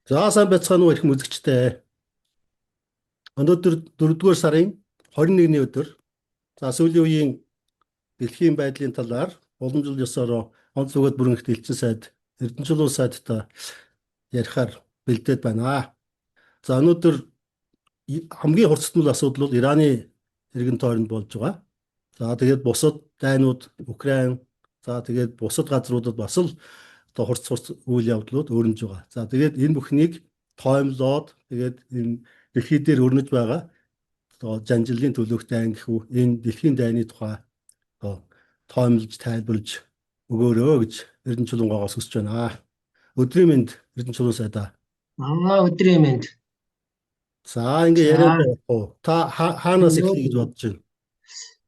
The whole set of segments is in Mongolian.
За сайн байцгаана уу их үзэгчтэй. Өнөөдөр 4-р сарын 21-ний өдөр. За сүүлийн үеийн дэлхийн байдлын талаар уламжлал ёсоор онц өгөөд бүрэнхт элчин сайд Эрдэнэчилүүн сайдтай ярихаар бэлдээд байна. За өнөөдөр хамгийн хурцтмал асуудал бол Ираны эргэн тойронд болж байгаа. За тэгээд бусад дайнууд Украин, за тэгээд бусад газруудад бас л одоо хурц үйл явдлууд өрнөж байгаа. За тэгээд энэ бүхнийг тоомлоод тэгээд энэ дэлхий дээр өрнөж байгаа одоо жанжиллын төлөөх дайн гэх үү энэ дэлхийн дайны тухай одоо тоомлж тайлбарлаж өгөөрэй гэж Эрдэнэчилүүнгоогоос хүсэж байна. Өдрийн мэнд Эрдэнэчилүүн сайдаа. Өдрийн мэнд. За ингээ яриад байх уу? Та хаанаас эхлэе гэж бодож байна?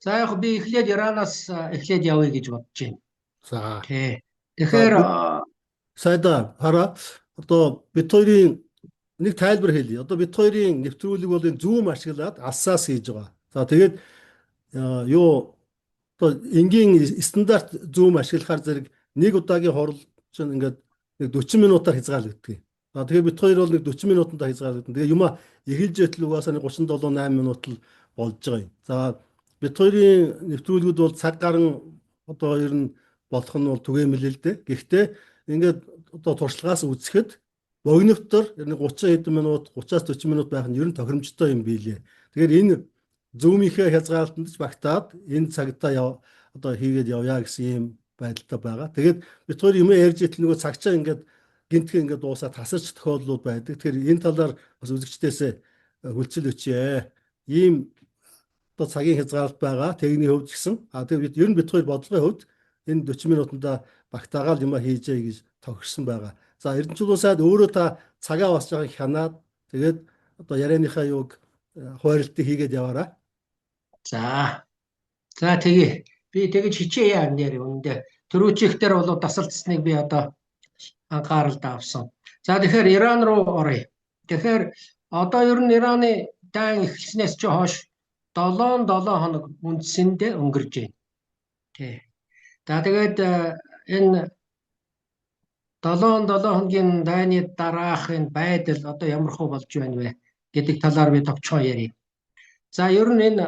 За яг би эхлээд Иранаас эхлээд явъя гэж бодож байна. За. Тэгэхээр сайдаа хараа одоо бид хоёрын нэг тайлбар хэлье. Одоо бид хоёрын нэвтрүүлэг бол энэ Zoom ашиглаад алсаас хийж байгаа. За тэгээд юу одоо энгийн стандарт Zoom ашиглахаар зэрэг нэг удаагийн хурал чинь ингээд нэг 40 минутаар хязгаарлагддаг. За тэгээд бид хоёр бол нэг 40 минутанд хязгаарлагдсан. Тэгээд юма эхэлж итэл угаасаа нэг 37-8 минут л болж байгаа юм. За бид хоёрын нэвтрүүлгүүд бол цаг гарan одоо ер нь болох нь бол түгээмэл л дээ. Гэхдээ ингээд одоо туршлагаас үзэхэд богинотор нэг 30 хэдэн минут, 30-аас 40 минут байх нь ер нь тохиромжтой юм билээ. Тэгэхээр энэ Zoom-ийнхээ хязгаарлалтанд ч багтаад энэ цагтаа одоо хийгээд явъя гэсэн юм байдалтай байгаа. Тэгээд бид хоёр юм ярьж итэл нөгөө цагчаа ингээд гинтхэн ингээд дуусаад тасарч тохиолдлууд байдаг. Тэгэхээр энэ талаар бас үзэгчдээс хүлцэл өчье. Ийм одоо цагийн хязгаарлалт байгаа. Техникийн хувьд гэсэн. Тэгээд ер нь бид хоёр бодлогын хувьд энэ 40 минутанда багтаагаал юм хийжээ гэж тохирсон байгаа. За Эрдэнэчилүүн сайд өөрөө та цагаа бас жаахан хянаад тэгээд одоо ярианыхаа юуг хуваарлтыг хийгээд яваарай. За тэгээ би тэгэж хичээе нэр үүндээ төрүүчигтэр бол тасалдсныг би одоо анхааралд авсан. За тэгэхээр Иран руу оръё. Тэгэхээр одоо ер нь Ираны дайн эхэлснээс ч хойш 7 хоног үндсэндээ өнгөрж байна. За тэгээд энэ 7 хоногийн дайны дараах энэ байдал одоо ямар хөө болж байна вэ гэдэг талаар би товчхон ярив. За ер нь энэ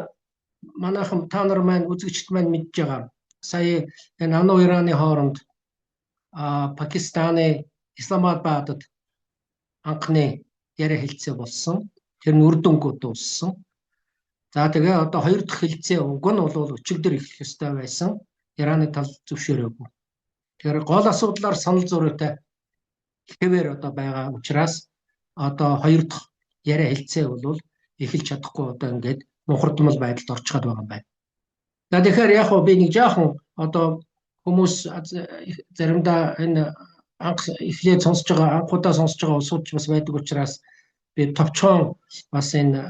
манайхан та нар маань үзэгчд маань мэдж байгаа. Сая энэ Ану Ираны хооронд Пакистаны Исламабадад анхны яриа хэлцээ болсон. Тэр нь үр дүнгүй дууссан. За тэгээ одоо хоёр дахь хэлцээ уг нь бол өчигдөр эхлэх ёстой байсан. Ираны тал зөвшөөрөөгүй. Тэгэхээр гол асуудлаар санал зөрүүтэй хэвээр одоо байгаа учраас одоо хоёр дахь яриа хэлцээ бол эхэлж чадахгүй одоо ингээд мухардмал байдалд орчиход байгаа юм байна. За тэгэхээр яг би нэг жаахан одоо хүмүүс заримдаа энэ анх эхлээд сонсож байгаа, анхудаа сонсож байгаа улсууд ч бас байдаг учраас би товчхон бас энэ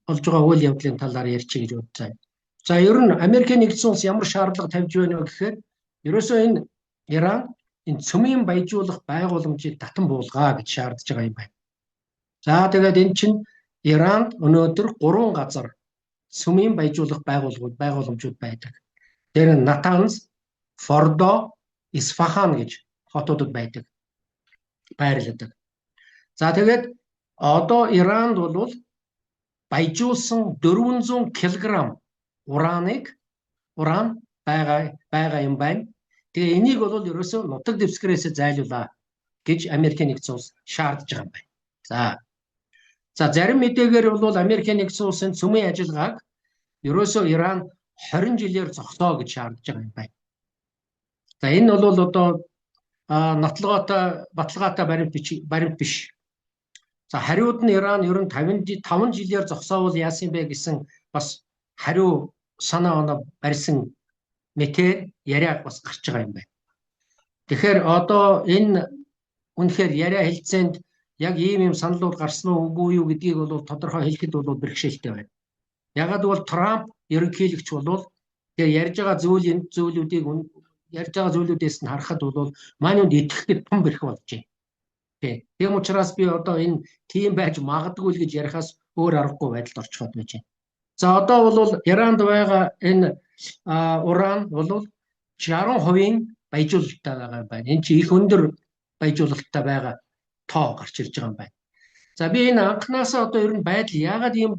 болж байгаа үйл явдлын талаар ярьчих гэж бодож байна. За ер нь Америкийн нэгдсэн улс ямар шаардлага тавьж байна вэ гэхээр ерөөсөө энэ Иран энэ цөмийн баяжуулах байгууламжийг татан буулгаа гэж шаардж байгаа юм байна. За тэгээд эн чинь Иранд өнөөдөр 3 газар цөмийн баяжуулах байгууламжууд байдаг. Тэр нь Натанз, Фордо, Исфахан гэж хотуудад байдаг. Байрладаг. За тэгээд одоо Иранд бол баяжуулсан 400 кг уран байгаа юм байна. Тэгээ энийг бол ерөөсөө нутаг дэвсгэрээс зайлуулаа гэж Америкийн нэгдсэн улс шаардж байгаа юм байна. За зарим мэдээгээр бол Америкийн нэгдсэн улсын цөмийн ажиллагааг ерөөсөө Иран 20 жилээр зогсоо гэж шаардж байгаа юм байна. За энэ бол одоо баталгаатай баримт биш. За хариуд нь Иран ер нь 5 жилээр зогсоовол яасан бэ гэсэн бас хариу санаа оноо барьсан мэтэр яриа бас гарч байгаа юм байна. Тэгэхээр одоо энэ үнэхээр яриа хэлцээнд яг ийм саналууд гарсан уу үгүй юу гэдгийг бол тодорхой хэлэхэд бол бэрхшээлтэй байна. Ягаад бол Трамп ерөнхийлөгч бол тэр ярьж байгаа зүйлүүдээс нь харахад бол манайд итгэхэд том бэрх болж байна. Тийм учраас би одоо энэ тийм байж магадгүй л гэж ярихаас өөр аргагүй байдалд орчиход байж байна. За одоо бол Иранд байгаа энэ уран бол 60% баяжуулалттай байгаа юм байна. Энэ чинь их өндөр баяжуулалттай байгаа. тоо гарч ирж байгаа юм байна. За би энэ анхнаасаа одоо ер нь байдал яагаад ийм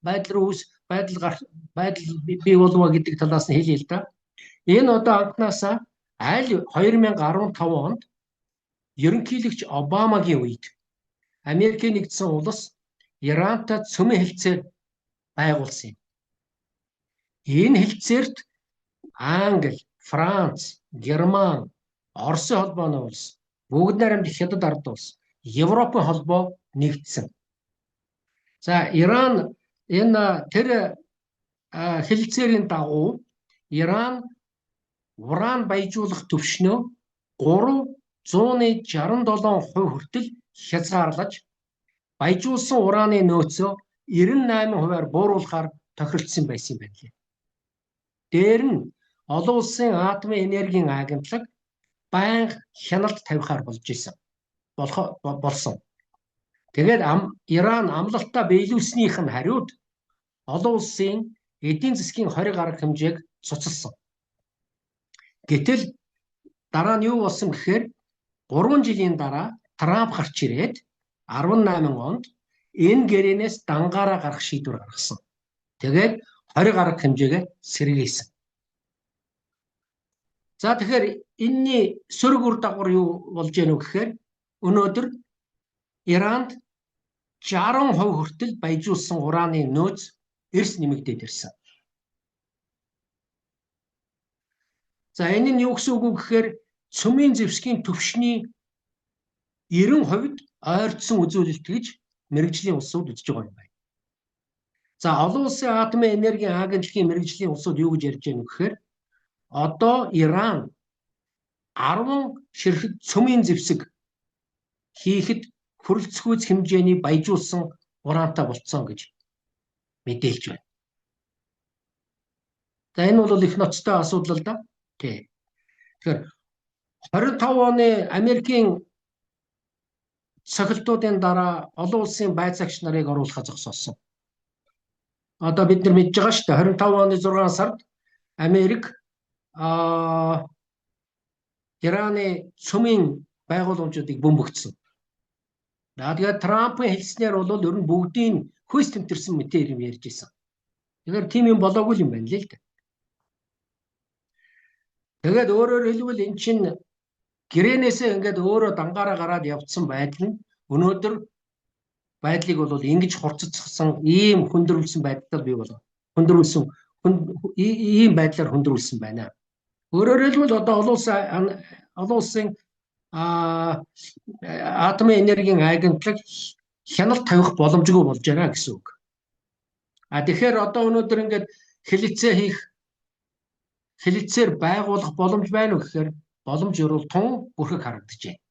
байдал бий болов гэдэг талаас нь хэлье л да. Энэ одоо анхнаасаа аль 2015 онд ерөнхийлөгч Обамагийн үед Америкийн нэгдсэн улс Ирантай цөмийн хэлцээр байгуулсан юм. Энэ хэлцээрт Англи, Франц, Герман, Оросын холбооны улс, бүгд найрамд Хятад ард улс, Европын холбоо нэгдсэн. За Иран энэ тэр хэлцээрийн дагуу Иран уран баяжуулах төвшнөө 367% хүртэл хязгаарлаж баяжуулсан ураны нөөцөө 98%-аар бууруулахаар тохиролцсон байсан юм байна. Дээр нь олон улсын атомын энергийн агентлаг байнга хяналт тавихаар болсон. Тэгээд Иран амлалтаа биелүүлснийх нь хариуд олон улсын эдийн засгийн 20 гаруй хэмжээг цуцалсан. Гэтэл дараа нь юу болсон гэхээр 3 жилийн дараа Трамп гарч ирээд 18 онд энэ гэрээнээс дангаараа гарах шийдвэр гаргасан. Тэгээд 20 гаруй хэмжээгээ сэргээсэн. За тэгэхээр энэний сөрөг үр дагавар юу болж гэнэ вэ гэхээр өнөөдөр Иранд 60% хүртэл баяжуулсан ураны нөөц эрс нэмэгдээд ирсэн. За энэ нь юу гэсэн үг вэ гэхээр цөмийн зэвсгийн түвшний 90% ойртсон үзүүлэлт гэж мэргэжлийн улсууд үзэж байгаа юм байна. За олон улсын атомын энергийн агентлагийн мэргэжлийн улсууд юу гэж ярьж байна вэ гэхээр одоо Иран 10 ширхэг цөмийн зэвсэг хийхэд хүрэлцэхүйц хэмжээний баяжуулсан ураантай болцсон гэж мэдээлж байна. За энэ бол их ноцтой асуудал л да. Тэгэхээр 25 оны Америкийн цохилтуудын дараа олон улсын байцаагч нарыг оруулахаа зогсоосон. Одоо бид нар мэдж байгаа шүү дээ. 25 оны 6 сард Америк Ираны цөмийн байгууламжуудыг бөмбөгдсөн. Тэгээд Трампын хэлснээр бол ер нь бүгдийн хүйс тэмтэрсэн мэтээр юм ярьж исэн. Тэгэхээр тийм юм болоогүй юм байна л дээ. Тэгээд өөрөөр хэлбэл эн чинь гэрээнээсээ ингээд өөрөө дангаараа гараад явцсан байдал нь өнөөдөр байдлыг бол ингэж хурццсан ийм хүндрүүлсэн байдал бий болов. Ийм байдлаар хүндрүүлсэн байна. Өөрөөр хэлбэл одоо олон улсын атомын энергийн агентлаг хяналт тавих боломжгүй болж байна гэсэн үг. Тэгэхээр одоо өнөөдөр ингээд хэлэлцээр байгуулах боломж байна уу гэхээр боломж ерөөл тун бүрхэг харагдаж байна.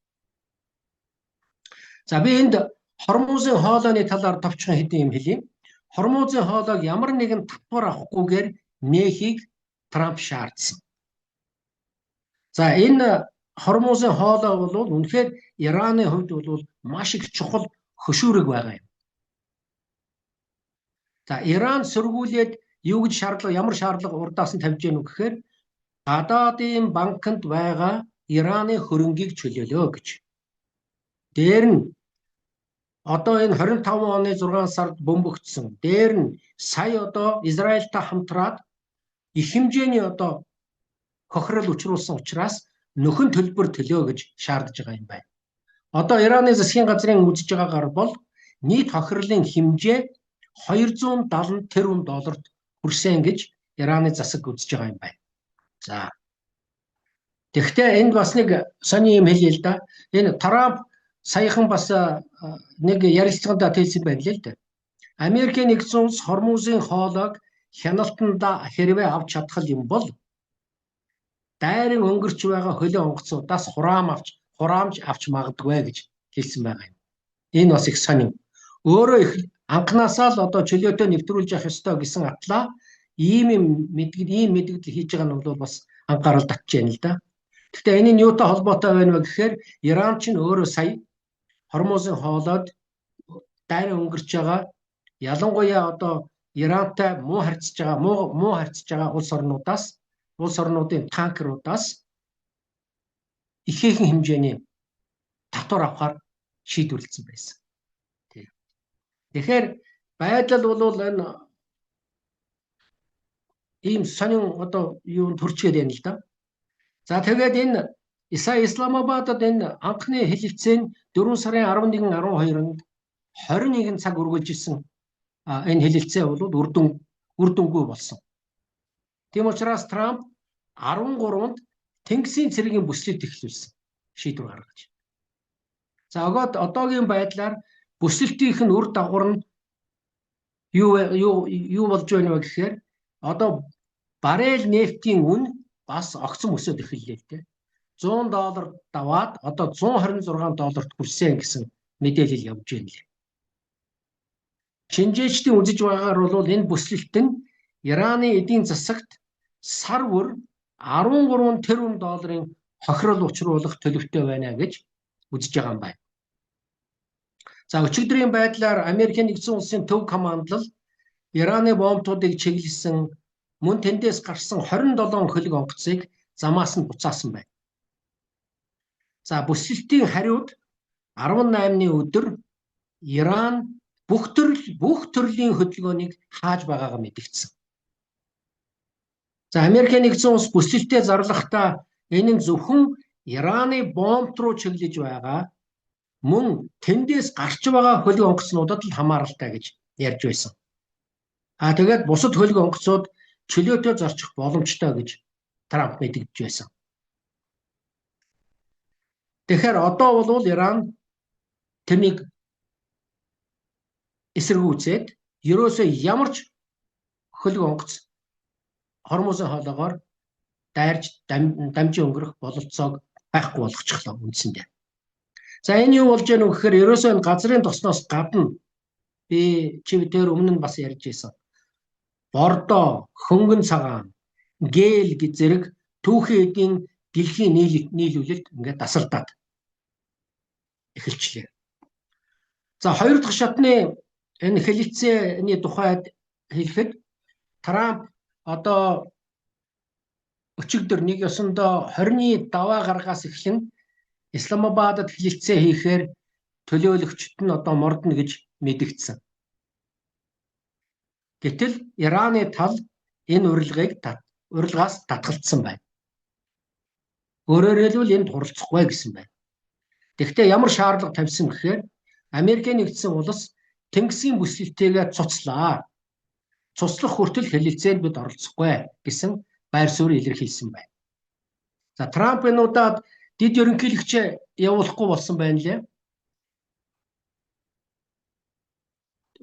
За би энд Хормузын хоолойны талаар товчхон хэдэн юм хэлье. Хормузын хоолойг ямар нэгэн татвар авахгүйгээр нээхийг Трамп шаардсан. За энэ Хормузын хоолой бол үнэхээр Ираны хувьд бол маш их чухал хөшүүрэг байгаа юм. За Иран сөргүүлээд ямар шаардлага урдаас нь тавьж гэнэ үү гэхээр гадаадын банкнд байгаа Ираны хөрөнгийг чөлөөлөө гэж. Дээр нь одоо энэ 25 оны 6 сард бөмбөгдсөн. Дээр нь сая одоо Израильтай хамтраад их хэмжээний одоо хохирол учруулсан учраас нөхөн төлбөр төлөө гэж шаардж байгаа юм байна. Одоо Ираны засгийн газрын үзэж байгаагаар бол нийт хохирлын хэмжээ 270 тэрбум долларт хүрсэн гэж Ираны засаг үзэж байгаа юм байна. За. Тэгэхдээ энд бас нэг сони юм хэлье л да. Энэ Трамп саяхан бас нэг ярилцлаганд хэлсэн байна л да. Америкийн нэгдсэн улс Хормузын хоолойг хяналтандаа хэрвээ авч чадах юм бол дайран өнгөрч байгаа хөлөө онгоцудаас хураамж авч магадгүй гэж хэлсэн байгаа юм. Энэ бас их сонин. Өөрөө их анхнаасаа л одоо чөлөөтэй нэвтрүүлж явах ёстой гэсэн атлаа ийм мэдгэл хийж байгаа нь бол бас анхаарал татж байна л да. Гэхдээ энэ нь юутай холбоотой байна вэ гэхээр Иран ч өөрөө сая Хормузын хоолойд дайран өнгөрч байгаа ялангуяа одоо Ирантай муу харьцаж байгаа улс орнуудын танкеруудаас ихээхэн хэмжээний татвар авахар шийдвэрлэсэн байсан. Тэгэхээр байдал бол энэ ийм сонин одоо юунд хүрчээд байна л да. За тэгээд энэ Исламабадад энэ анхны хэлэлцээ нь 4 сарын 11, 12-нд 21 цаг үргэлжилсэн энэ хэлэлцээ бол үр дүнгүй болсон. Тийм учраас Трамп 13-нд Тэнгисийн цэргийн бүслэлт эхлүүлсэн шийдвэр гаргаж. За одоогийн байдлаар бүслэлтийнх нь үр дагавар нь юу болж байна вэ гэхээр одоо баррел нефтийн үн бас огцом өсөд эхэллээ л дээ. $100 даваад одоо $126 хүрсэн гэсэн мэдээлэл явж байна лээ. Шинжээчдийн үзэж байгаагаар бол энэ бүслэлт нь Ираны эдийн засагт сар бүр $13 тэрбум хохирол учруулах төлөвтэй байна гэж үзэж байгаа юм байна. За өчигдрийн байдлаар Америкийн нэгдсэн улсын төв командлал Ираны бомбуудыг чиглэсэн мөн тэндээс гарсан 27 хөлөг онгоцыг замаас нь буцаасан байна. За бүслэлтийн хариуд 18-ны өдөр Иран бүх төрлийн хөдөлгөөнийг хааж байгаагаа мэдгдсэн. За Америкийн нэгдсэн улс бүслэлтэд зарлахдаа энэ нь зөвхөн Ираны бомб руу чиглэж байгаа мөн тэндээс гарч байгаа хөлөг онгоцнуудад л хамааралтай гэж ярьж байсан. Тэгээд бусад хөлөг онгоцууд чөлөөтэй зорчих боломжтой гэж Трамп мэдэгдэж байсан. Тэгэхээр одоо бол Иран тэрнийг эсэргүүцээд ерөөсөө ямар ч хөлөг онгоц Хормузын хоолоогоор дайрж дамжин өнгөрөх бололцоог байхгүй болгочихлоо үндсэндээ. За энэ юу болж байна вэ гэхээр ерөөсөө энэ газрын тосноос гадна би тэр өмнө нь бас ярьж байсан. Бордоо, хөнгөн цагаан, гээл гэж зэрэг түүхэн эдийн дэлхийн нийлүүлэлт ингээд дасалдаад эхэлчлээ. За хоёр дахь шатны энэ хэлэлцээний тухайд хэлэхэд Трамп одоо өчигдөр нэг ёсондоо 20-ны даваа гаргаас эхлэн Исламабадад хэлэлцээ хийхээр төлөөлөгчд нь одоо мордно гэж мэдэгдсэн. Гэтэл Ираны тал энэ урилгаас татгалцсан байна. Өөрөөр хэлбэл энд хуралцахгүй гэсэн байна. Тэгэхдээ ямар шаардлага тавьсан гэхээр Америкийн нэгдсэн улс Тэнгисийн бүслэлтээгээ цуцлаа. Цуцлах хүртэл хэлэлцээнд бид оролцохгүй гэсэн байр суурь илэрхийлсэн байна. За Трамп энэ удаад дэд ерөнхийлөгчөө явуулахгүй болсон байна лээ.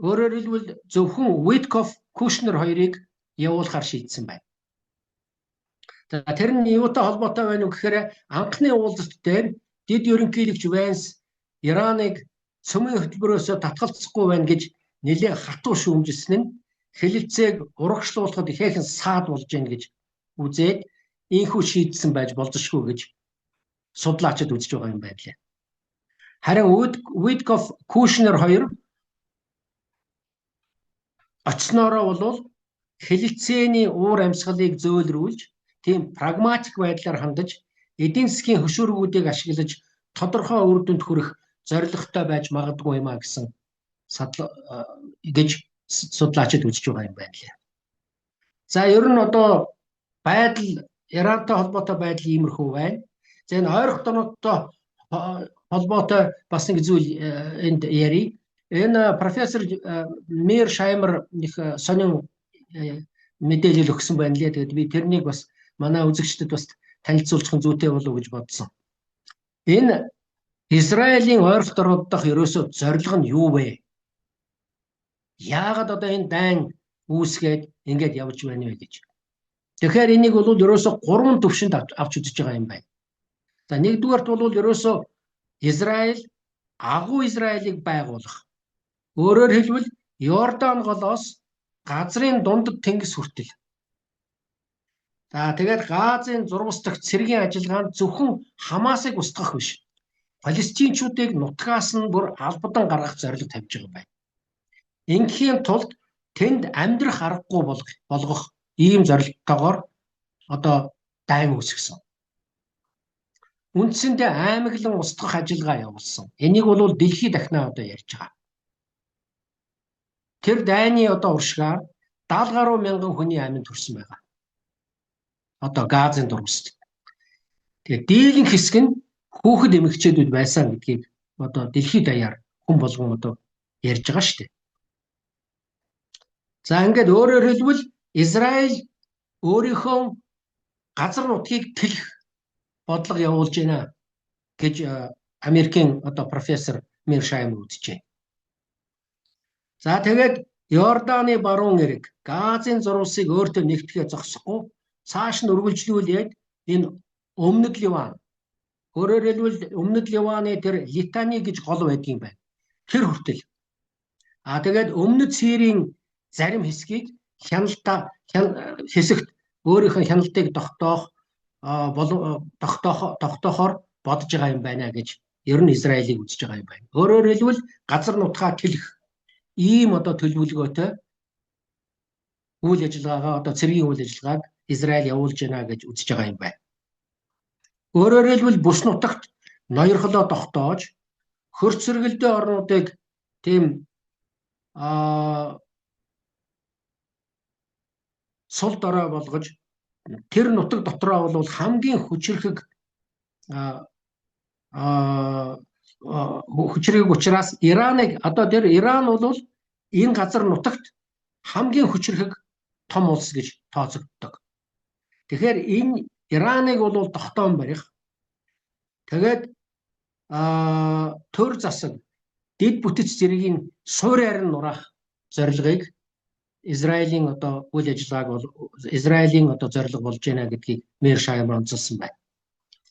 Өөрөөр хэлбэл зөвхөн Witkoff, Kushner хоёрыг явуулахар шийдсэн байна. За тэр нь юутай холбоотой байна вэ гэхээр анхны уулзалт дээр дэд ерөнхийлөгч Вэнс Ираныг цөмийн хөтөлбөрөөсөө татгалзахгүй байна гэж нэлээд хатуу шүүмжилсэн нь хэлэлцээг урагшлуулахад ихээхэн саад болж байна гэж үзээд ийхүү шийдсэн байж болзошгүй гэж судлаачид үзэж байгаа юм байна лээ. Харин Witkoff, Kushner хоёр очсноороо бол хэлэлцээний уур амьсгалыг зөөлрүүлж тийм прагматик байдлаар хандаж эдийн засгийн хөшөөргүүдийг ашиглаж тодорхой үр дүнд хүрэх зорилготой байж магадгүй юм а гэсэн гэж судлаачид үзэж байгаа юм байна лээ. За ер нь одоо байдал Ирантай холбоотой байдал иймэрхүү байна. За энэ ойрхон донодтой холбоотой бас нэг зүйл энд ярий. Энэ профессор Мир Шаймер их сонин мэдээлэл өгсөн байна лээ. Тэгээд би тэрнийг бас манай үзэгчдэд бас танилцуулах зүйтэй болов уу гэж бодсон. Энэ Израилийн ойролт орнууд дахь ерөөсөө зорилго нь юу вэ? Яагаад одоо энэ дайн үүсгээд ингэж явж байна вэ гэж. Тэгэхээр энийг бол ерөөсөө 3 төвшөнд авч үзэж байгаа юм байна. За нэгдүгээрт бол ерөөсөө Израиль агуу Израилийг байгуулах. Өөрөөр хэлбэл Йордан голоос газрын дундад тэнгис хүртэл. За тэгээд Газын зурвас дахь цэргийн ажиллагаанд зөвхөн Хамасыг устгах биш. Палестинчүүдийг нутгаас нь бүр албадан гаргах зорилго тавьж байгаа юм байна. Ингийн тулд тэнд амьдрах аргагүй болгох ийм зорилготойгоор одоо дайн үүсгэсэн. үндсэндээ аймаглан устгах ажиллагаа явуулсан. Энийг бол дэлхий дахинаа одоо ярьж байгаа. Тэр дайны одоо уршгаар 70 гаруй мянган хүний амьд төрсөн байгаа. Одоо Газын дурмсд. Тэгээд дийлэнх хэсэг нь хүүхэд эмэгчээдүүд байсан гэдгийг одоо дэлхийд даяар хүн болгон одоо ярьж байгаа шүү дээ. За ингээд өөрөөр хэлбэл Израиль өөрийнхөө газар нутгийг тэлэх бодлого явуулж байна гэж Америкийн одоо профессор Мершайм үзэж байна. За тэгээд Йорданы баруун эрэг Газын зурвасыг өөртөө нэгтгэхээ зогсохгүй цааш нь үргэлжлүүлээд энэ өмнөд Ливан, өөрөөр хэлбэл өмнөд Ливаны тэр Литани гэж гол байдгийн байна. Тэр хүртэл. Тэгээд өмнөд Сирийн зарим хэсгийг хэсэгт өөрийнхөө хяналтыг тогтоохоор бодож байгаа юм байна гэж ер нь Израилийг үзэж байгаа юм байна. Өөрөөр хэлбэл газар нутгаа тэлэх ийм одоо төлөвлөгөөтэй үйл ажиллагаагаа одоо цэргийн үйл ажиллагааг Израиль явуулж байна гэж үзэж байгаа юм байна. Өөрөөр хэлбэл бүс нутагт ноёрхлоо тогтоож хөрц сэргэлдээ орнуудыг тийм сул дорой болгож тэр нутаг дотроо бол хамгийн хүчрхэг учраас Ираныг одоо тэр Иран бол энэ газар нутагт хамгийн хүчрхэг том улс гэж тооцогддог. Тэгэхээр энэ Ираныг бол тогтоон барих. Тэгээд төр засаг дэд бүтэц зэргийн суурьаар нь нураах зорилгыг Израилийн одоо үйл ажиллагааг бол Израилийн одоо зорилго болж байна гэдгийг Мершайм онцолсон байна.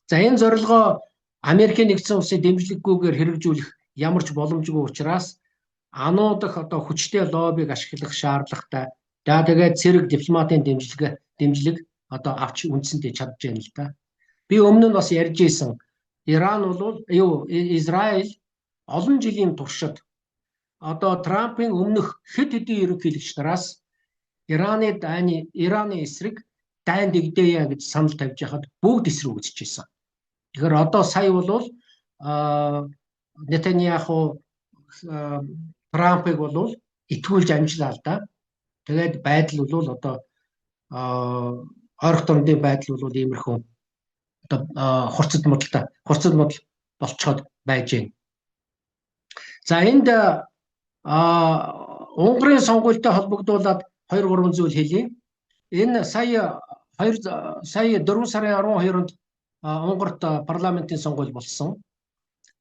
За энэ зорилгоо Америкийн нэгдсэн улсын дэмжлэггүйгээр хэрэгжүүлэх ямар ч боломжгүй учраас ануудах одоо хүчтэй лоббиг ашиглах шаардлагатай. За тэгээд цэрэг дипломатын дэмжлэг одоо авч үндсэндээ чадж байна л да. Би өмнө нь бас ярьж ийсэн Иран бол Израиль олон жилийн туршид одоо Трампын өмнөх хэд хэдэн ерөнхийлөгч нараас Ираны эсрэг дайн дэгдээе гэж санал тавьж яхад бүгд эсрэг үзчихсэн. Тэгэхээр одоо сая бол Нетаньяху Трампыг бол итгүүлж амжлаа л да. Тэгээд байдал бол одоо ойрох дурандын байдал бол иймэрхүү одоо хурцад модал болцоход байж байна. За энд Унгарийн сонгуультай холбогдуулаад 2-3 зүйл хэлье. Энэ сая 4 сарын 12-нд Унгарт парламентын сонгуул болсон.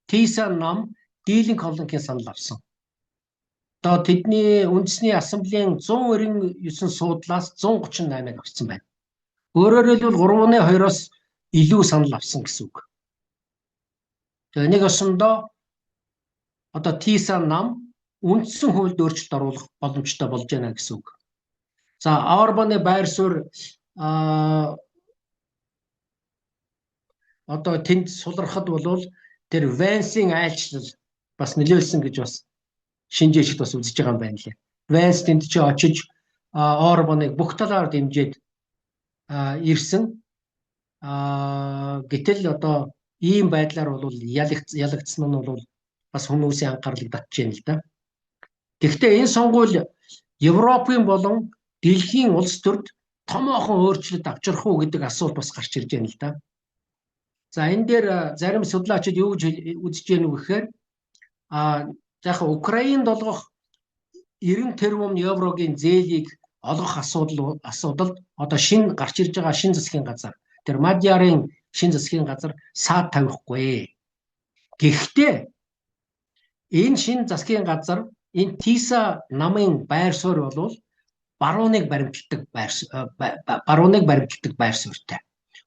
Тиса нам дийлэнх олонхын санал авсан. Одоо тэдний үндэсний ассамблеийн 199 суудлаас 138-ыг авсан байна. Өөрөөр хэлбэл 3-2-оос илүү санал авсан гэсэн үг. Тэгээ нэг өсөндөө одоо Тиса нам үндсэн хуульд өөрчлөлт оруулах боломжтой болж байна гэсэн үг. За Орбаны байр суурь одоо тэнд сулрахад бол тэр Венсийн айлчлал бас нөлөөлсөн гэж бас шинжээчд бас үзэж байгаа юм байна лээ. Венс тэнд чи очиж Орбаныг бүх талаар дэмжиж ирсэн. Гэтэл одоо ийм байдлаар бол ялагдсан нь бол бас хүмүүсийн анхаарлыг татж байна л да. Гэхдээ энэ сонгуул Европын болон дэлхийн улс төрд томоохон өөрчлөлт авчрах уу гэдэг асуулт бас гарч ирж байна л да. За энэ дээр зарим судлаачид юу гэж үзэж байна вэ гэхээр яг Украинд олгох 90 тэрбум еврогийн зээлийг олгох асуудалд одоо шинэ гарч ирж байгаа шинэ засгийн газар тэр Мадьярын шинэ засгийн газар саад тавихгүй. Гэхдээ энэ шинэ засгийн газар энэ Тиса намын байр суурь бол барууныг баримтлагдаг байр суурьтай.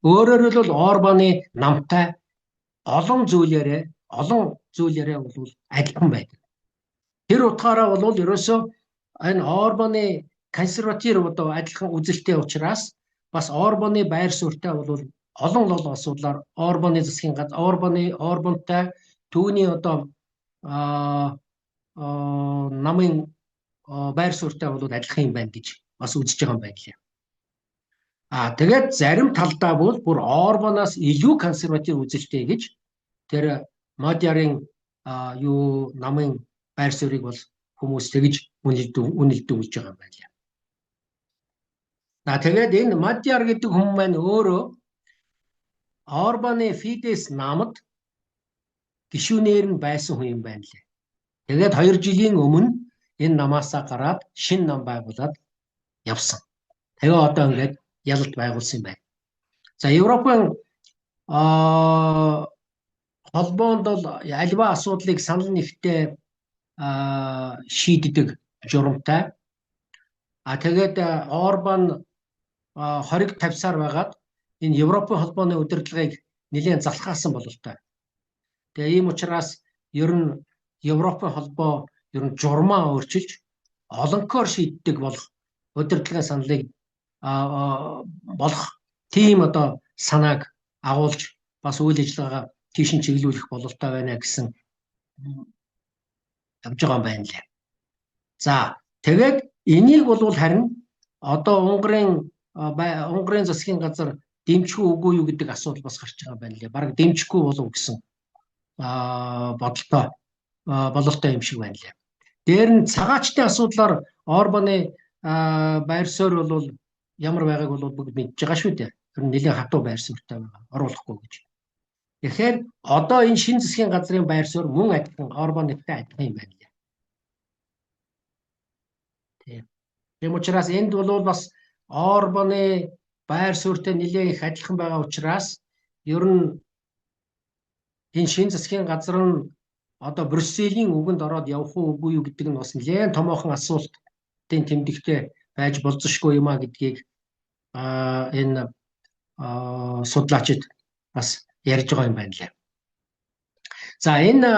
Өөрөөр хэлбэл Орбаны намтай олон зүйлээрээ бол адилхан байдаг. Тэр утгаараа бол ерөөсөө энэ Орбаны консерватив одоо адилхан үзэлтэй учраас бас Орбаны байр суурьтай бол олон асуудлаар Орбаны засгийн газар Орбантай түүний одоо намын байр суурьтай бол адилхан юм байна гэж бас үзэж байгаа юм байна лээ. Тэгээд зарим талдаа бол бүр Орбанаас илүү консерватив үзэлтэй гэж тэр Мадиарын юу намын байр суурийг бол хүмүүс тэгж үнэлдэгүүлж байгаа юм байна. Тэгээд энэ Мадиар гэдэг хүн маань өөрөө Орбаны Фидес намд гишүүнээр нь байсан хүн юм байна лээ. Тэгээд 2 жилийн өмнө энэ намаасаа гараад шинэ нам байгуулад явсан. Тэгээ одоо ингээд ялалт байгуулсан юм байна. За Европын холбоонд бол альва асуудлыг санал нэгтээ шийддэг журамтай. Тэгээд Орбан хориг тавьсаар байгаад энэ Европын холбооны удирдлагыг нэлээд залхаасан бололтой. Тэгээ ийм учраас ер нь Европын холбоо ер нь журмаа өөрчилж олонхоор шийддэг болох удирдлагын саналыг болох тийм одоо санааг агуулж бас үйл ажиллагаагаа тийш нь чиглүүлэх бололтой байна гэсэн явж байгаа юм байна лээ. За тэгээд энийг бол харин одоо Унгарын засгийн газар дэмжих үгүй юу гэдэг асуудал бас гарч байгаа юм байна лээ. Бараг дэмжихгүй болов гэсэн бололтой юм шиг байна лээ. Дээр нь цагаачтын асуудлаар Орбаны байр суурь бол ямар байгааг бол бүгд мэдж байгаа шүү дээ. Тэр нь нэлээд хатуу байр суурьтай байгаа. Оруулахгүй гэж. Тэгэхээр одоо энэ шинэ засгийн газрын байр суурь мөн адилхан Орбантай адилхан юм байна лээ. Тийм учраас энд бол бас Орбаны байр суурьтай нэлээд их адилхан байгаа учраас ер нь энэ шинэ засгийн газар нь одоо Брюсселийн үгэнд ороод явах уугүй юу гэдэг нь бас нэлээд томоохон асуултын тэмдэгтээ байж болзошгүй юм а гэдгийг энэ судлаачид бас ярьж байгаа юм байна лээ. За энэ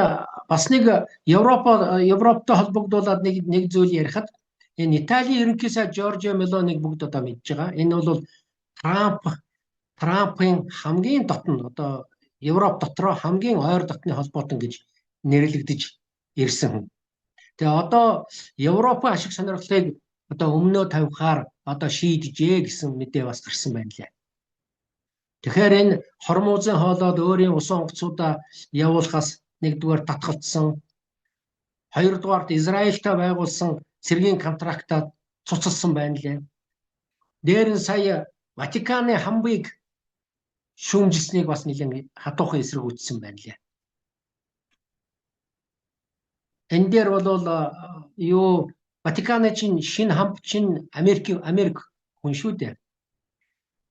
бас нэг Европтой холбогдуулаад нэг зүйл ярихад энэ Италийн ерөнхий сайд Жоржио Мелониг бүгд одоо мэдж байгаа. Энэ бол Трампын хамгийн дотн одоо Европ дотроо хамгийн ойр дотны холбоотон гэж нэрлэгдэж ирсэн хүн. Тэгээ одоо Европын ашиг сонирхлыг одоо өмнөө тавихаар одоо шийдэжээ гэсэн мэдээ бас гарсан байна лээ. Тэгэхээр энэ хормозын хоолойд өөрийн ус онгоцуудаа явуулахаас нэгдүгээр татгалцсан, хоёрдугаарт Израильтай байгуулсан цэргийн контрактад цуцалсан байна лээ. Дээр нь сая Ватиканы хамбыг шүүмжилснийг бас нэлээд хатуухан эсрэг үүссэн байна лээ. Энэ дээр бол юу Ватиканы чинь шинэ хамб чинь Америк хүн шүү дээ.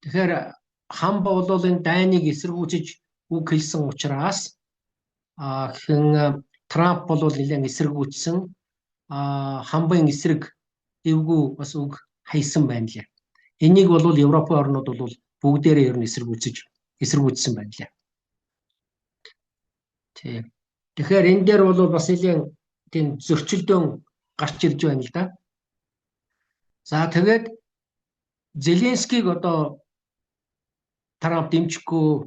Тэгэхээр хамб бол энэ дайныг эсэргүүцэж үг хэлсэн учраас Трамп бол нэлээд эсэргүүцсэн хамбын эсрэг эвгүй бас үг хайсан байна лээ. Энийг бол Европын орнууд бол бүгдээрээ ер нь эсэргүүцсэн байна лээ. Тийм. Тэгэхээр энэ дээр бол бас нэлээд тийм зөрчилдөөн гарч ирж байна л да. За тэгээд Зеленскийг одоо Трамп дэмжихгүй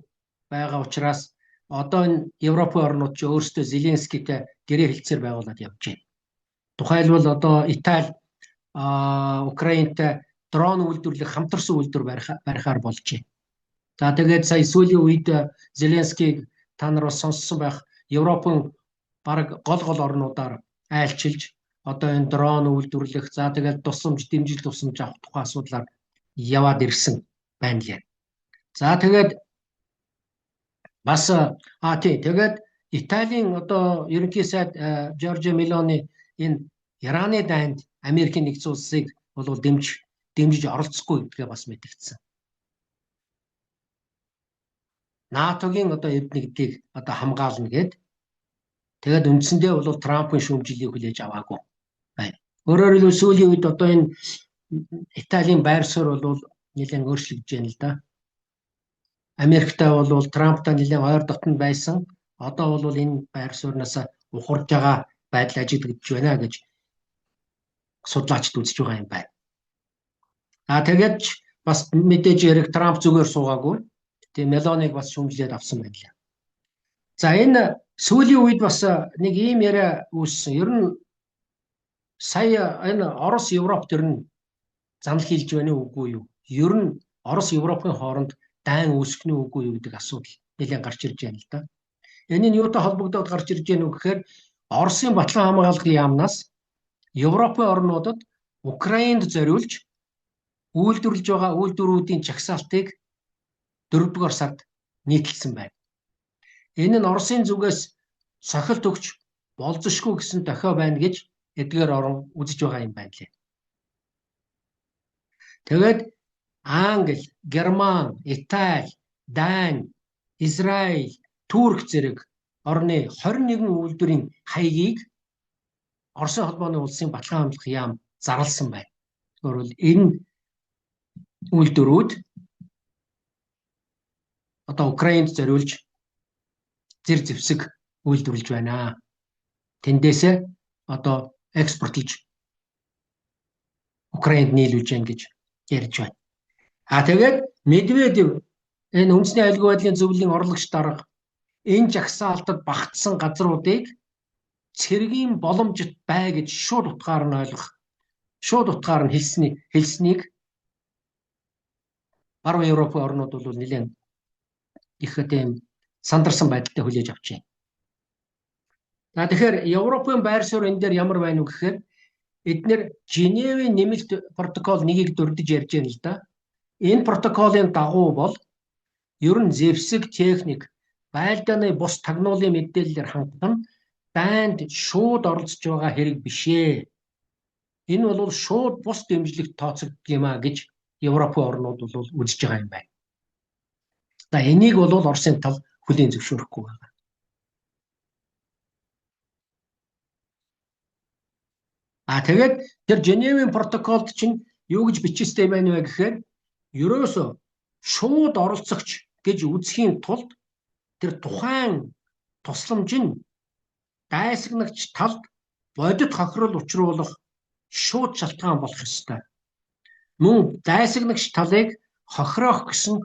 байгаа учраас одоо энэ Европын орнууд ч өөрсдөө Зеленскийтэй гэрээ хэлцээр байгуулад явж байна. Тухайлбал одоо Итали Украинтай дрон үйлдвэрлэх хамтарсан үйлдвэр барихаар болж байна. За тэгээд сая сүүлийн үед Зеленскийг та нар бас сонссон байх Европын бараг гол орнуудаар айлчилж одоо энэ дрон үйлдвэрлэх за тэгээд дэмжил тусламж авах тухай асуудлаар яваад ирсэн байна лээ. За тэгээд бас тэгээд Италийн одоо ерөнхий сайд Жоржио Мелони энэ Ираны дайнд Америкийн нэгдсэн улсыг бол дэмжиж оролцохгүй гэдгээ бас мэдгдсэн. НАТОгийн одоо эднэгдийг одоо хамгаална гэд. Тэгээд үндсэндээ бол Трампын шүүмжлэлийг хүлээж аваагүй байна. Өөрөөр хэлбэл сүүлийн үед одоо энэ Италийн байр суурь бол нэлээд өөрчлөгдөж байна л да. Америктай бол Трамптай нэлээд ойр дотн байсан. Одоо бол энэ байр сууриас ухарж байгаа байдал ажиглагдж байна гэж судлаачид үзэж байгаа юм байна. Тэгээд бас мэдээж яриг Трамп зүгээр суугаагүй. Тэгээ Мелониг бас шүүмжлээд авсан байна лээ. За энэ сүүлийн үед бас нэг ийм яриа үүссэн. Ер нь сая энэ Орос Европ төр нь занал хийлж байна уу үгүй юу? Ер нь Орос Европын хооронд дайн үүсэх нь үгүй юу гэдэг асуудал нэлээд гарч ирж байна л да. Энэ нь юутай холбогдоод гарч ирж байна вэ гэхээр Оросын батлан хамгааллын яамнаас Европын орнуудад Украинд зориулж үйлдвэрлэж байгаа үйлдвэрүүдийн чагсаалтыг 4-р сард нийтэлсэн байна. Энэ нь Оросын зүгээс сохилт өгч болзошгүй гэсэн дохио байна гэж эдгээр орон үзэж байгаа юм байна лээ. Тэгээд Англи, Герман, Итали, Дани, Израиль, Турк зэрэг орны 21 үйлдвэрийн хаягийг Оросын холбооны улсын батлан хамгаалах яам зарласан байна. Өөрөөр энэ үйлдвэрүүд одоо Украинд зориулж зэр зэвсэг үйлдвэрлэж байна. Тэндээсээ одоо экспортлж Украинд нийлүүлж гэн гэж ярьж байна. Тэгээд Медведев энэ үндэсний аюулгүй байдлын зөвлөлийн орлогч дарга энэ жагсаалтад багтсан газруудыг цэргийн боломжит бай гэж шууд утгаар нь хэлснийг баруун Европын орнууд бол нэлээд их тийм сандарсан байдалтай хүлээж авч байна. Тэгэхээр Европын байр суурь энэ дээр ямар байна вэ гэхээр эдгээр Женевийн нэмэлт протокол 1-ийг дурдж ярьж байна л да. Энэ протоколын дагуу бол ер нь зэвсэг техник, байлдааны бус тагнуулын мэдээллээр хангах нь дайнд шууд оролцож байгаа хэрэг биш ээ. Энэ бол шууд бус дэмжлэгт тооцогддог юм а гэж Европын орнууд бол үзэж байгаа юм байна. За энийг бол Оросын тал хүлээн зөвшөөрөхгүй байна. Тэгээд тэр Женевийн протоколд чинь юу гэж бичсэн байна вэ гэхээр ерөөсөө шууд оролцогч гэж үзэхийн тулд тэр тухайн тусламж нь дайсагнагч талд бодит хохирол учруулах шууд шалтгаан болох ёстой. Мөн дайсагнагч талыг хохироох гэсэн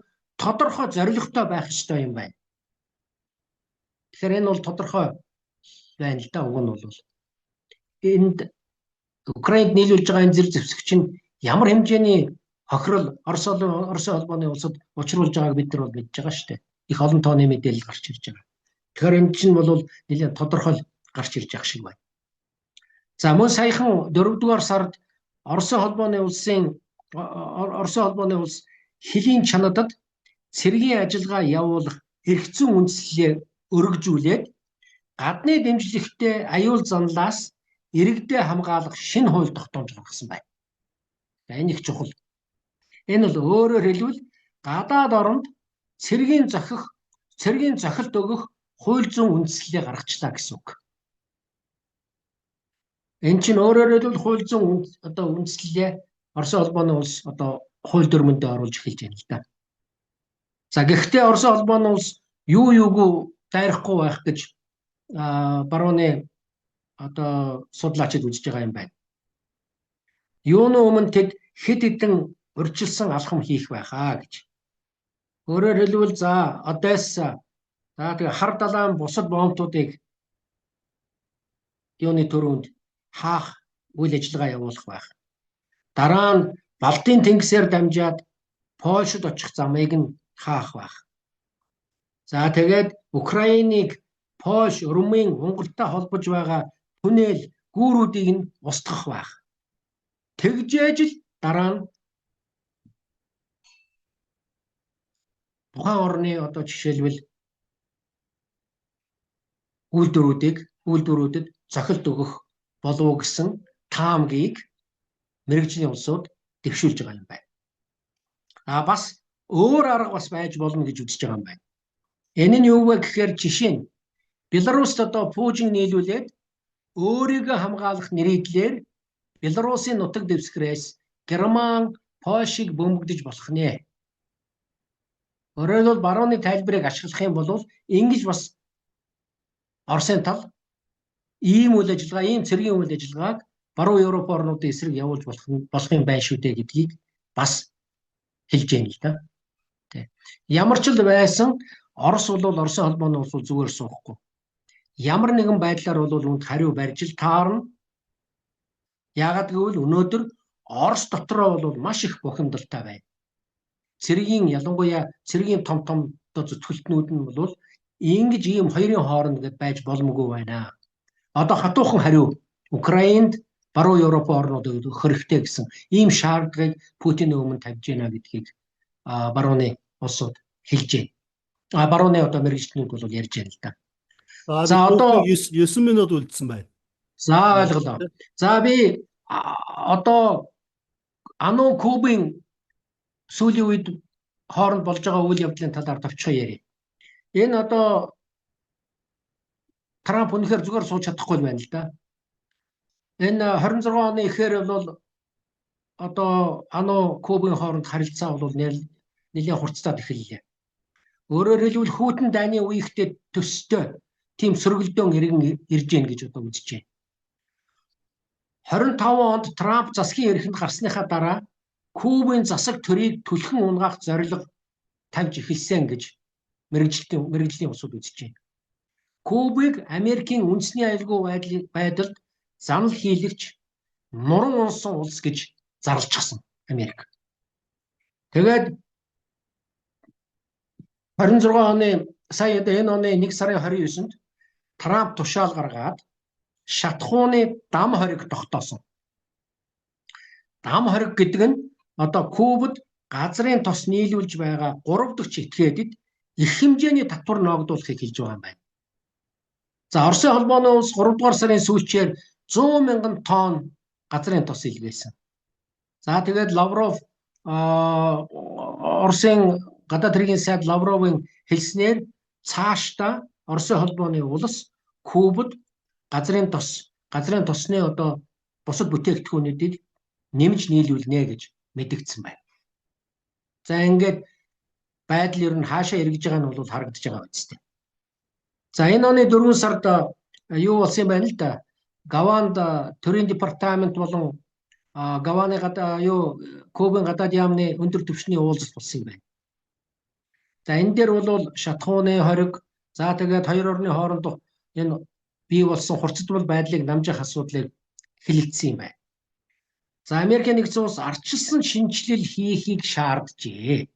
тодорхой зорилготой байх ёстой юм байна. Тэгэхээр энэ бол тодорхой байна л да. Уг нь бол энд Украинд нийлүүлж байгаа энэ зэр зэвсэг чинь ямар хэмжээний хохирол Оросын холбооны улсад учруулж байгааг бид нар бол мэдж байгаа шүү дээ. Их олон тооны мэдээлэл гарч ирж байгаа. Тэгэхээр энэ чинь бол нэлээд тодорхой гарч ирж байгаа шиг байна. За мөн саяхан 4-р сард Оросын холбооны улс Хөлийн чанадад цэргийн ажиллагаа явуулах эрх зүйн үндслэлээ өргөжүүлээд гадны дэмжлэгтэй аюул занлаас иргэдээ хамгаалах шинэ хууль тогтоомж гаргасан байна. Энэ их чухал. Энэ бол өөрөөр хэлбэл гадаад оронд цэргийн зохилт өгөх хууль зүйн үндслэлээ гаргачлаа гэсэн үг. Энэ чинь өөрөөр хэлбэл хууль зүйн үндслэлээ Оросын холбооны улс хууль дүрмэндээ оруулж эхэлж байна л да. За гэхдээ Оросын холбооны улс юугүй дайрахгүй байх гэж барууны судлаачид үзэж байгаа юм байна. Юуны өмнө тэд хэд хэдэн урьдчилсан алхам хийх байхаа гэж. Өөрөөр хэлбэл за Одесса тэгээ хар далайн бусад боомтуудыг юуны төрөнд хаах үйл ажиллагаа явуулах байх. Дараа нь Балтийн тэнгисээр дамжаад Польшид очих замыг нь хаах байх. За тэгээд Украиныг Польш, Румын, Унгартай холбож байгаа түнэл гүүрүүдийг нь устгах байх. Тэгжээж л дараа нь тухайн орны жишээлбэл үйлдвэрүүдэд зохилт өгөх болов уу гэсэн таамгийг мэргэжлийн улсууд дэвшүүлж байгаа юм байна. Бас өөр арга бас байж болно гэж үзэж байгаа юм байна. Энэ нь юу вэ гэхээр жишээ нь Беларуст Пүүжин нийлүүлээд өөрийгөө хамгаалах нэрийдлэр Беларусын нутаг дэвсгэрээс Герман, Польшийг бөмбөгдөж болох нэ. Өөрөөр хэлбэл барууны тайлбарыг ашиглах юм бол ингэж бас Оросын тал ийм цэргийн үйл ажиллагааг баруун Европ орнуудын эсрэг явуулж болох юм байна шүү дээ гэдгийг бас хэлж яана л да. Ямар ч л байсан Орос бол Оросын холбооны улс зүгээр суухгүй. Ямар нэгэн байдлаар бол үүнд хариу барьж л таарна. Яагаад гэвэл өнөөдөр Орос дотроо бол маш их бухимдалтай байна. цэргийн ялангуяа цэргийн том одоо зүтгэлтнүүд нь бол ингэж ийм хоёрын хооронд ингээд байж боломгүй байна. Одоо хатуухан хариу Украинд баруун Европ орнуудад өгөх хэрэгтэй гэсэн ийм шаардлагыг Путиний өмнө тавьж байна гэдгийг барууны улсууд хэлж байна. Барууны одоо мэргэжлүүд бол ярьж байна л да. За одоо 9 минут үлдсэн байна. За ойлголоо. За би одоо Ану Кубын сүүлийн үед хооронд болж байгаа үйл явдлын талаар товчхон ярив. Энэ одоо Трамп үнэхээр зүгээр сууж чадахгүй байна л да. Энэ 26 оны ихээр бол одоо Ану Кубын хооронд харилцаа бол нэлээд хурцтаад эхэллээ. Өөрөөр хэлбэл хүйтэн дайны үеийнхтэй төстэй тийм сөргөлдөөн ирж гэн гэж одоо үзэж байна. 25 онд Трамп засгийн эрхэнд гарсныхаа дараа Кубын засаг төрийг түлхэн унгаах зорилго тавьж эхэлсэн гэж мэргэжлийн усуд үзэж байна. Кубыг Америкийн үндэсний аюулгүй байдалд занал хийлэгч нуран унсан улс гэж зарлчихсан Америк. Тэгээд 26 оны сая энэ оны 1 сарын 29-нд Трамп тушаал гаргаад шатхууны дам хориг тогтоосон. Дам хориг гэдэг нь одоо Кубад газрын тос нийлүүлж байгаа 3 дахь этгээдэд их хэмжээний татвар ногдуулахыг хэлж байгаа юм байна. За Оросын холбооны улс 3 дугаар сарын сүүлчээр 100 мянган тонн газрын тос илгээсэн. За тэгээд Лавров Оросын гадаад хэргийн сайд Лавровын хэлснээр цаашдаа Оросын холбооны улс Кубад газрын тосны одоо бусад бүтээгдэхүүнүүдийг нэмж нийлүүлнэ гэж мэдэгдсэн байна. За ингээд байдал ер нь хаашаа эргэж байгаа нь бол харагдаж байгаа үстэй. За энэ оны 4 сард юу болсон юм байна л да. Гаванд төрийн департамент болон Гаваны Кубын гадаад яамны өндөр түвшний уулзалт болсон юм байна. За энэ дээр бол шатхууны хориг, за тэгээд хоёр орны хооронд энэ бий болсон хурцдмал байдлыг намжих асуудлыг хэлэлцсэн юм байна. За Америкийн нэгдсэн улс ардчилсан шинжилэл хийхийг шаарджээ.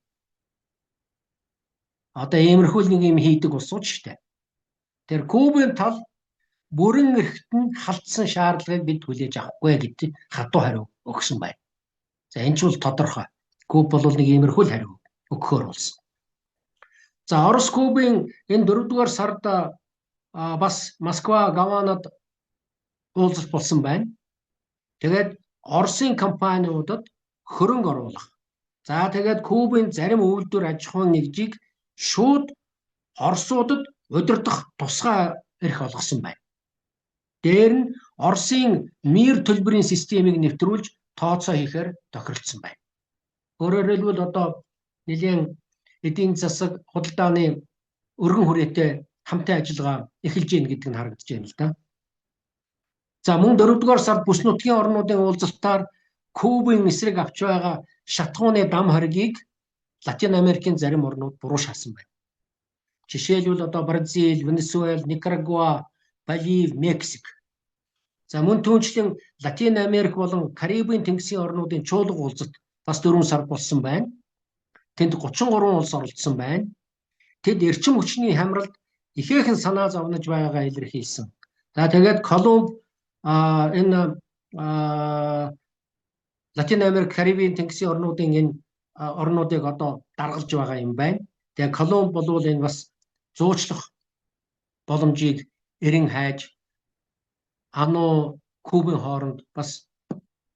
Одоо иймэрхүү нэг юм хийдэг улсууд шүү дээ. Тэр Кубын тал бүрэн эрхт нь халтсан шаардлагыг бид хүлээж авахгүй гэдэг хатуу хариу өгсөн байна. За энэ ч бол тодорхой. Куб бол нэг иймэрхүү хариу өгөхөөр болсон. За Орос Кубын энэ 4-р сард бас Москва Гаванад уулзалт болсон байна. Тэгээд Оросын компаниудад хөрөнгө оруулах. За тэгээд Кубын зарим үйлдвэр аж ахуйн нэгжийг шууд Оросуудад удирдах тусгай эрх олгосон байна. Дээр нь Оросын мир төлбөрийн системийг нэвтрүүлж тооцоо хийхээр тохиролцсон байна. Өөрөөр хэлбэл одоо нэлийн эдийн засаг худалдааны өргөн хүрээтэй хамтын ажиллагаа эхэлж гин гэдэг нь харагдаж байна л да. За мөн 4-р сард бүс нутгийн орнуудын уулзалтаар Кубын эсрэг авч байгаа шатхууны дам хоригийг Латин Америкийн зарим орнууд буруу шаасан байна. Жишээлбэл одоо Бразил, Венесуэл, Никарагуа, Боливи, Мексик. За мөн түүнчлэн Латин Америк болон Карибын тэнгисийн орнуудын чуулга уулзалт бас 4 сард болсон байна. Тэнд 33 улс оролцсон байна. Тэд эрчим хүчний хамралд ихээхэн санаа зовнож байгаагаа илэрхийлсэн. За тэгээд Колумб энэ Латин Америк, Карибын тэнгисийн орнуудын энэ орнуудыг одоо даргалж байгаа юм байна. Тэгээд Колумб бол энэ бас зуучлах боломжийг эрен хайж Ану Кубын хооронд бас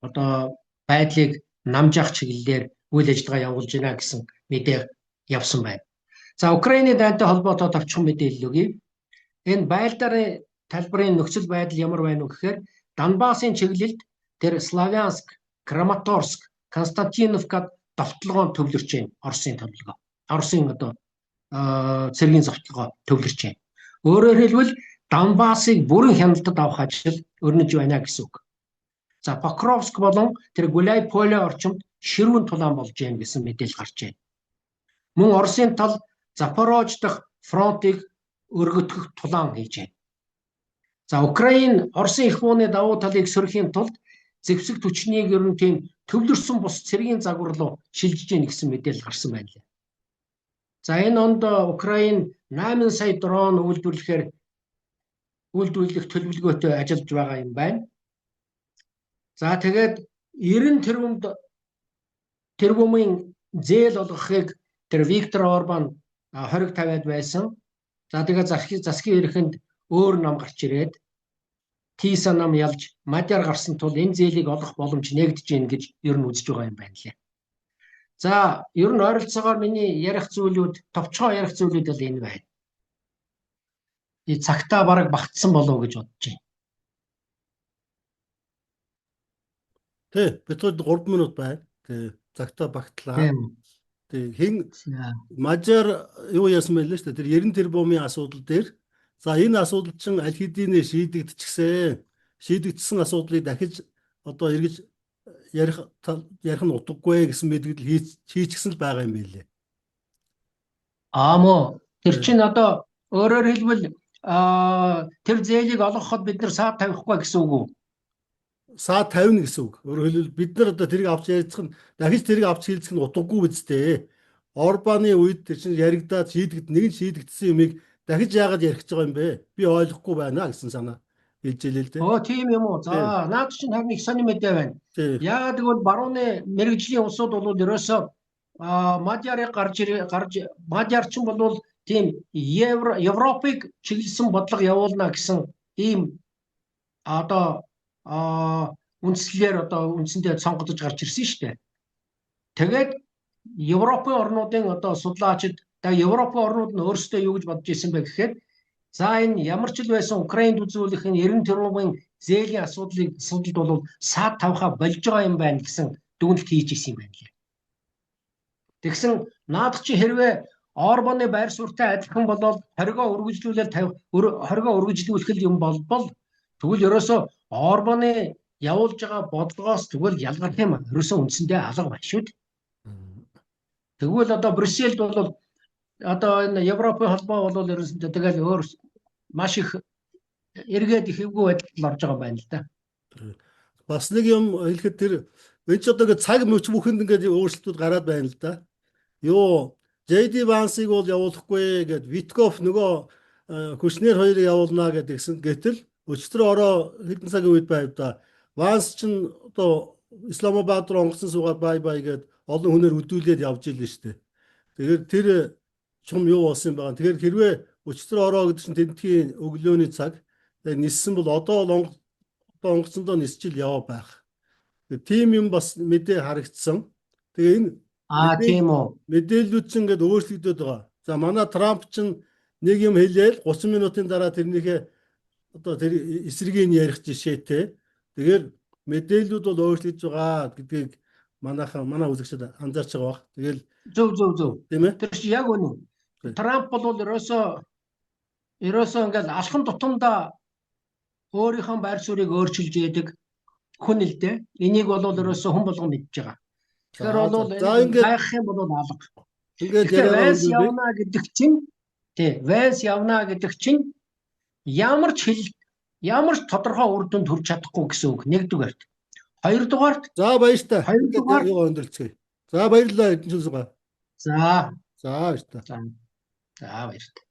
одоо байдлыг намжаах чиглэлээр үйл ажиллагаа явуулж байна гэсэн мэдээ явсан байна. За Украины дайнтай холбоотой товчхон мэдээлэл өгье. Энэ байлдаарын талбарын нөхцөл байдал ямар байна вэ гэхээр Донбассын чиглэлд тэр Славянск, Краматорск, Константиновкад довтлогоо төвлөрч байна. Оросын төлөвлөгөө. Оросын одоо цэргийн зовтлогоо төвлөрч байна. Өөрөөр хэлбэл Донбассыг бүрэн хяналтад авах ажил өрнөж байна гэсэн үг. За Покровск болон тэр Гуляй-Поле орчимд ширүүн тулаан болж байна гэсэн мэдээлэл гарч байна. Мөн Оросын тал Запорож дахь фронтыг өргөдгөх тулаан хийж байна. За Украин Оросын их бууны давуу талыг сөрөхийн тулд зэвсэг түвшнийг ер нь тийм төвлөрсөн бус цэргийн загвар руу шилжиж гэнэ гэсэн мэдээлэл гарсан байна лээ. За энэ онд Украин 8 сая дрон үйлдвэрлэх төлөвлөгөөтэй ажиллаж байгаа юм байна. За тэгээд 90 тэрбумын зээл олгохыг тэр Виктор Орбан хориг тавиад байсан. За тэгээд засгийн эрхэнд өөр нам гарч ирээд ТИСА нам ялж мадяр гарсан тул энэ зээлийг олох боломж нэгдэж гин гэж ер нь үзэж байгаа юм байна лээ. За ер нь ойролцоогоор миний ярих зүйлүүд, товчхон ярих зүйлүүд бол энэ байна. Цагтаа бараг багтсан болов гэж бодож байна. Тэг, бид 3 минут байна. Тэг, цагтаа багтлаа. Тийм. Тэг, хин Мажар юу яасан бэ лээ шүү дээ. Тэр 90 тэрбумын асуудал дээр. За энэ асуудал чинь аль хэдийн шийдэгдсэн асуудлыг дахиж одоо эргэж ярих нь утгагүй гэсэн мэдээлэл хийчихсэн л байгаа юм билээ. Мөн тэр чинь одоо өөрөөр хэлбэл тэр зээлийг олгоход бид нар саад тавихгүй гэсэн үг үү? Саад тавина гэсэн үг. Өөрөөр хэлбэл бид нар одоо тэрийг авч ярилцах нь дахиж тэрийг авч хэлцэх нь утгагүй биз дээ. Орбаны үед тэр чинь яригадаад шийдэгдсэн юмыг дахиж яагаад ярих гэж байгаа юм бэ? Би ойлгохгүй байна гэсэн санаа хэлж илээ л дээ. Тийм юм уу? За наад чинь харин их сонир мэдээ байна. Яагаад гэвэл барууны мэрэгжлийн улсууд бол ерөөсөө Мадярыг Мадяр ч бол тийм Европыг чиглэсэн бодлого явуулна гэсэн ийм одоо үндслээр одоо үндсэндээ сонгогдож гарч ирсэн шүү дээ. Тэгээд Европын орнуудын одоо судлаачид Европын орнууд нь өөрсдөө юу гэж бодож ирсэн бэ гэхээр за энэ ямар ч л байсан Украинд үзүүлэх энэ 90 тэрбумын зээлийн асуудалд бол саад тавхаа болж байгаа юм байна гэсэн дүгнэлт хийж ирсэн юм байна лээ. Тэгсэн наадах чи хэрвээ Орбаны байр суурьтай адилхан болоод хоригоо өргөжлүүлэх юм болбол тэгвэл ерөөсөө Орбаны явуулж байгаа бодлогоос тэгвэл ялгарх юм ерөөсөө үндсэндээ алга байна шүү дээ. Тэгвэл одоо Брюссельд бол одоо энэ Европын холбоо бол ерөөсөө тэгэл өөр маш их эргээд их эвгүй байдалд орж байгаа байна л да. Бас нэг юм хэлэхэд тэр энэ ч одоо цаг мөч бүхэнд ингээд өөрчлөлтүүд гараад байна л да. JD Vance-ыг бол явуулахгүй гэд Виткоф нөгөө Кушнер хоёрыг явуулна гэдгсэн. Гэтэл өчтөр ороо хэдэн цагийн үед байв да. Vance ч одоо Исламабад руу онгоцон суугаад бай гэд олон хүнээр өдүүлээд явж ийлээ шүү дээ. Тэгэхээр тэр чум юу болсон юм байгаа. Тэгэхээр хэрвээ өчтөр ороо гэдэг чинь тентхийн өглөөний цаг ниссэн бол одоо онгоцондоо нисчил яваа байх. Тийм юм бас мэдээ харагдсан. Тэгээ энэ тийм үү. Мэдээлүүд чинь ингээд өөрчлөгдөд байгаа. За манай Трамп чинь нэг юм хэлээл 30 минутын дараа тэрнийхээ одоо тэр эсрэгийг ярих жишээтэй. Тэгэхээр мэдээлүүд бол өөрчлөгдөж байгаа гэдгийг манай үзэгчид анзаарч байгаа баг. Тэгэл зөв. Тийм ээ. Тэр чинь яг үнэ. Трамп бол ерөөсөө ингээд алхам тутамдаа өөрийнхөө байр суурийг өөрчилж яадаг хүн л дээ. Энийг бол ерөөсөө хүн болгон мэдж байгаа. Тэгэхээр бол гайх юм бол алга. Ингээд Вэнс явна гэдэг чинь ямар ч тодорхой үр дүнд хүрч чадахгүй гэсэн үг. Нэгдүгээрт. Хоёрдугаарт. За баяртай. Юу өндөрлцгээе. За баярлалаа. За. За баяртай. За баяртай.